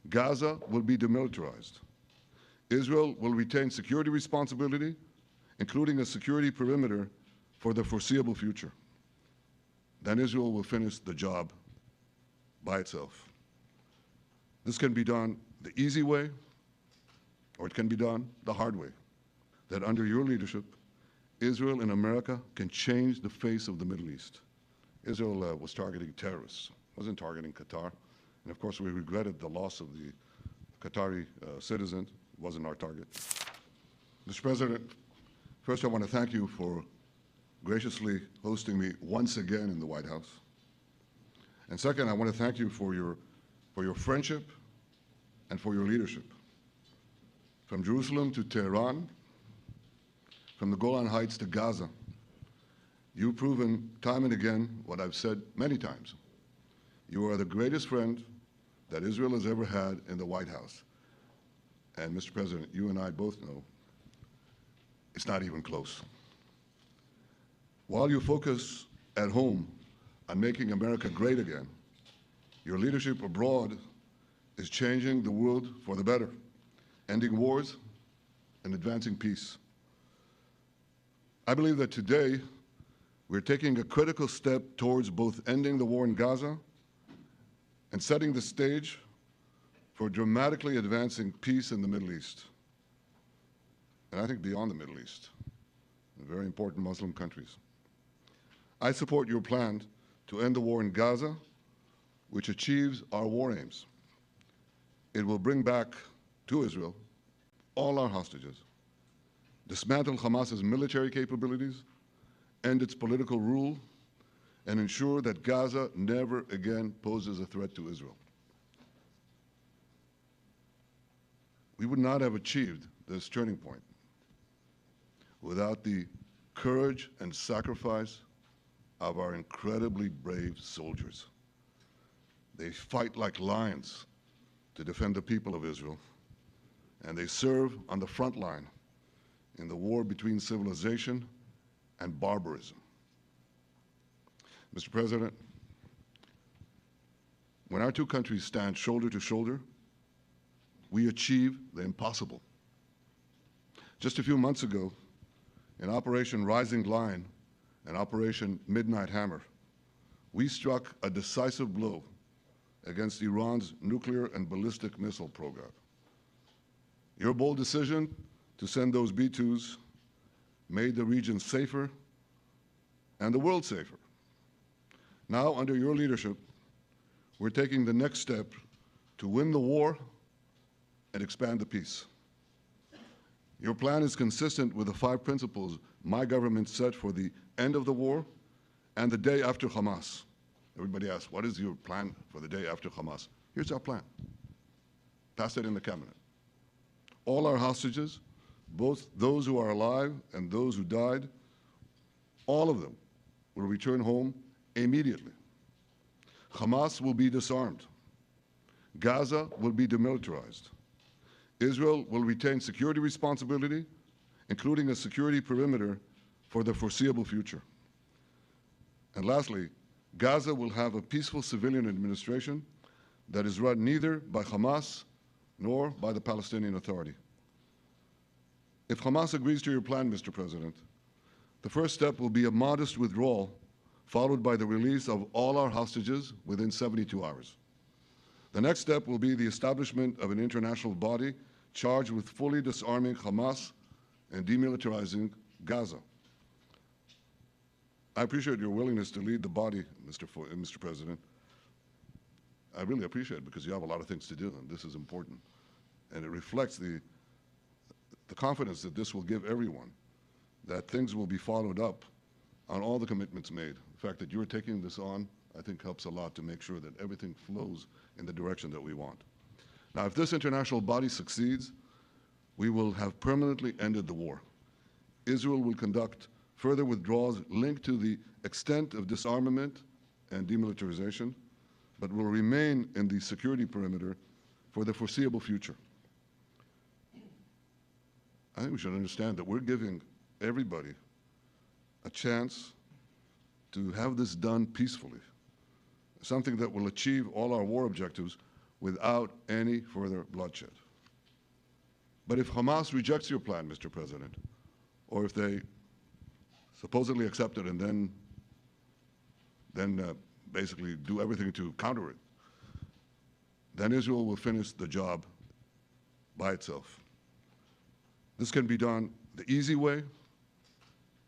Gaza will be demilitarized. Israel will retain security responsibility, including a security perimeter for the foreseeable future. Then Israel will finish the job by itself. This can be done the easy way, or it can be done the hard way. That under your leadership, Israel and America can change the face of the Middle East. Israel was targeting terrorists, wasn't targeting Qatar. And of course, we regretted the loss of the Qatari citizen. It wasn't our target. Mr. President, first I want to thank you for graciously hosting me once again in the White House. And second, I want to thank you for your friendship and for your leadership. From Jerusalem to Tehran, from the Golan Heights to Gaza, you've proven time and again what I've said many times. You are the greatest friend that Israel has ever had in the White House. And Mr. President, you and I both know it's not even close. While you focus at home on making America great again, your leadership abroad is changing the world for the better, ending wars and advancing peace. I believe that today we're taking a critical step towards both ending the war in Gaza and setting the stage for dramatically advancing peace in the Middle East, and I think beyond the Middle East, in very important Muslim countries. I support your plan to end the war in Gaza, which achieves our war aims. It will bring back to Israel all our hostages, dismantle Hamas's military capabilities, end its political rule, and ensure that Gaza never again poses a threat to Israel. We would not have achieved this turning point without the courage and sacrifice of our incredibly brave soldiers. They fight like lions to defend the people of Israel, and they serve on the front line in the war between civilization and barbarism. Mr. President, when our two countries stand shoulder to shoulder, we achieve the impossible. Just a few months ago, in Operation Rising Lion and Operation Midnight Hammer, we struck a decisive blow against Iran's nuclear and ballistic missile program. Your bold decision to send those B-2s made the region safer and the world safer. Now, under your leadership, we're taking the next step to win the war and expand the peace. Your plan is consistent with the 5 principles my government set for the end of the war and the day after Hamas. Everybody asks, what is your plan for the day after Hamas? Here's our plan. Pass it in the cabinet. All our hostages, both those who are alive and those who died, all of them will return home immediately. Hamas will be disarmed. Gaza will be demilitarized. Israel will retain security responsibility, including a security perimeter for the foreseeable future. And lastly, Gaza will have a peaceful civilian administration that is run neither by Hamas nor by the Palestinian Authority. If Hamas agrees to your plan, Mr. President, the first step will be a modest withdrawal, followed by the release of all our hostages within 72 hours. The next step will be the establishment of an international body charged with fully disarming Hamas and demilitarizing Gaza. I appreciate your willingness to lead the body, Mr. President. I really appreciate it because you have a lot of things to do, and this is important. And it reflects the confidence that this will give everyone, that things will be followed up on all the commitments made. The fact that you're taking this on, I think, helps a lot to make sure that everything flows in the direction that we want. Now, if this international body succeeds, we will have permanently ended the war. Israel will conduct further withdrawals linked to the extent of disarmament and demilitarization, but will remain in the security perimeter for the foreseeable future. I think we should understand that we're giving everybody a chance to have this done peacefully, something that will achieve all our war objectives without any further bloodshed. But if Hamas rejects your plan, Mr. President, or if they supposedly accept it and then basically do everything to counter it, then Israel will finish the job by itself. This can be done the easy way,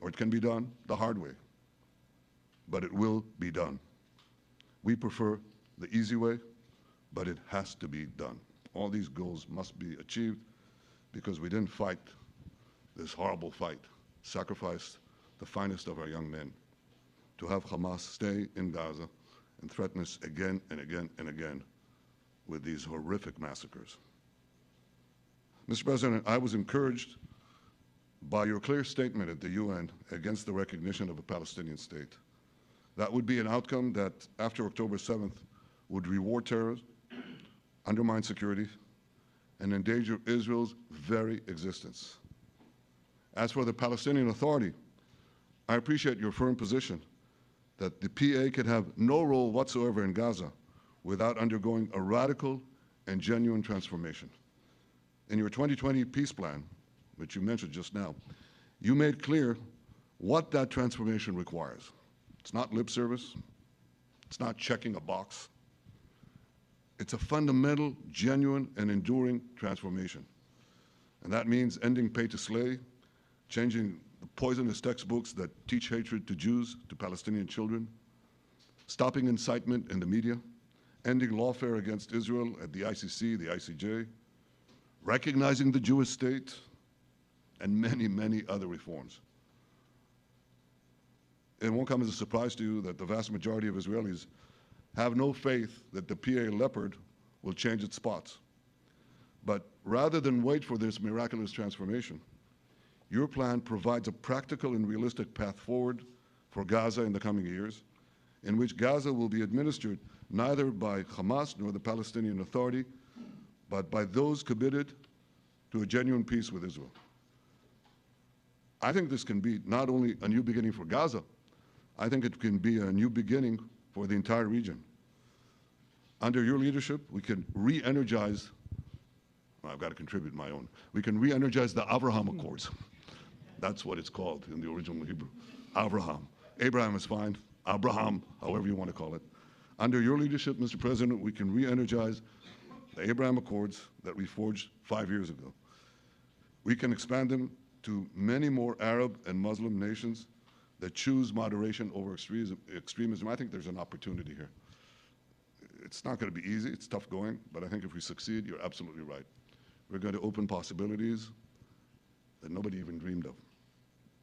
or it can be done the hard way, but it will be done. We prefer the easy way, but it has to be done. All these goals must be achieved because we didn't fight this horrible fight, sacrifice the finest of our young men to have Hamas stay in Gaza and threaten us again and again and again with these horrific massacres. Mr. President, I was encouraged by your clear statement at the UN against the recognition of a Palestinian state. That would be an outcome that, after October 7th, would reward terrorism, undermine security, and endanger Israel's very existence. As for the Palestinian Authority, I appreciate your firm position that the PA can have no role whatsoever in Gaza without undergoing a radical and genuine transformation. In your 2020 peace plan, which you mentioned just now, you made clear what that transformation requires. It's not lip service. It's not checking a box. It's a fundamental, genuine, and enduring transformation. And that means ending pay to slay, changing the poisonous textbooks that teach hatred to Jews, to Palestinian children, stopping incitement in the media, ending lawfare against Israel at the ICC, the ICJ, recognizing the Jewish state, and many, many other reforms. It won't come as a surprise to you that the vast majority of Israelis have no faith that the PA Leopard will change its spots. But rather than wait for this miraculous transformation, your plan provides a practical and realistic path forward for Gaza in the coming years, in which Gaza will be administered neither by Hamas nor the Palestinian Authority, but by those committed to a genuine peace with Israel. I think this can be not only a new beginning for Gaza, I think it can be a new beginning for the entire region. Under your leadership, we can re-energize, well, I've got to contribute my own, we can re-energize the Abraham Accords. That's what it's called in the original Hebrew, Abraham. Abraham is fine, Abraham, however you want to call it. Under your leadership, Mr. President, we can re-energize the Abraham Accords that we forged 5 years ago. We can expand them to many more Arab and Muslim nations that choose moderation over extremism. I think there's an opportunity here. It's not going to be easy, it's tough going, but I think if we succeed, you're absolutely right. We're going to open possibilities that nobody even dreamed of.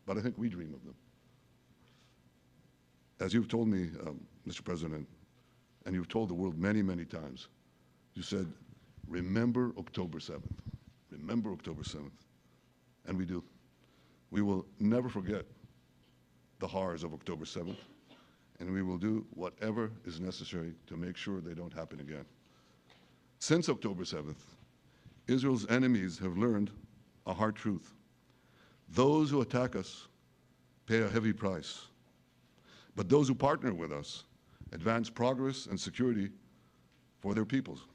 But I think we dream of them. As you've told me, Mr. President, and you've told the world many, many times, you said, remember October 7th. Remember October 7th. And we do. We will never forget the horrors of October 7th, and we will do whatever is necessary to make sure they don't happen again. Since October 7th, Israel's enemies have learned a hard truth. Those who attack us pay a heavy price, but those who partner with us advance progress and security for their peoples.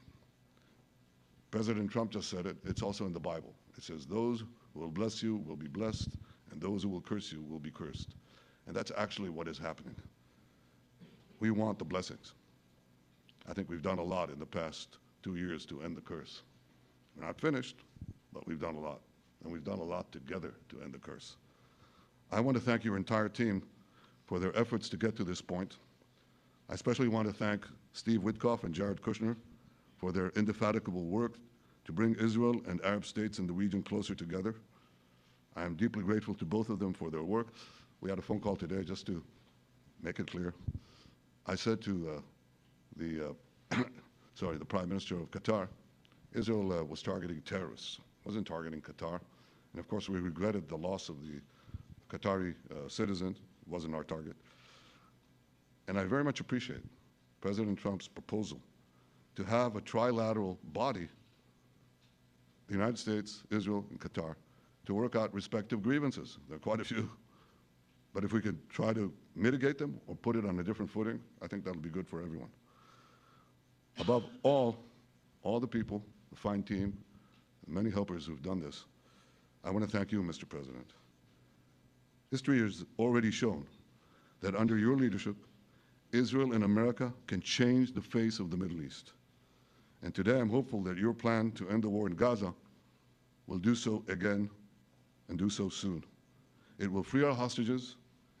President Trump just said it. It's also in the Bible. It says, those who will bless you will be blessed, and those who will curse you will be cursed. And that's actually what is happening. We want the blessings. I think we've done a lot in the past 2 years to end the curse. We're not finished, but we've done a lot. And we've done a lot together to end the curse. I want to thank your entire team for their efforts to get to this point. I especially want to thank Steve Witkoff and Jared Kushner for their indefatigable work to bring Israel and Arab states in the region closer together. I am deeply grateful to both of them for their work. We had a phone call today just to make it clear. I said to the Prime Minister of Qatar, Israel was targeting terrorists, wasn't targeting Qatar. And of course, we regretted the loss of the Qatari citizen, wasn't our target. And I very much appreciate President Trump's proposal to have a trilateral body, the United States, Israel, and Qatar, to work out respective grievances. There are quite a few. But if we could try to mitigate them or put it on a different footing, I think that'll be good for everyone. Above all, all the people, the fine team, and many helpers who've done this, I want to thank you, Mr. President. History has already shown that under your leadership, Israel and America can change the face of the Middle East. And today I'm hopeful that your plan to end the war in Gaza will do so again and do so soon. It will free our hostages,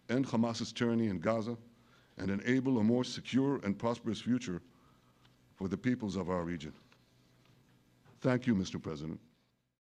end Hamas's tyranny in Gaza, and enable a more secure and prosperous future for the peoples of our region. Thank you, Mr. President.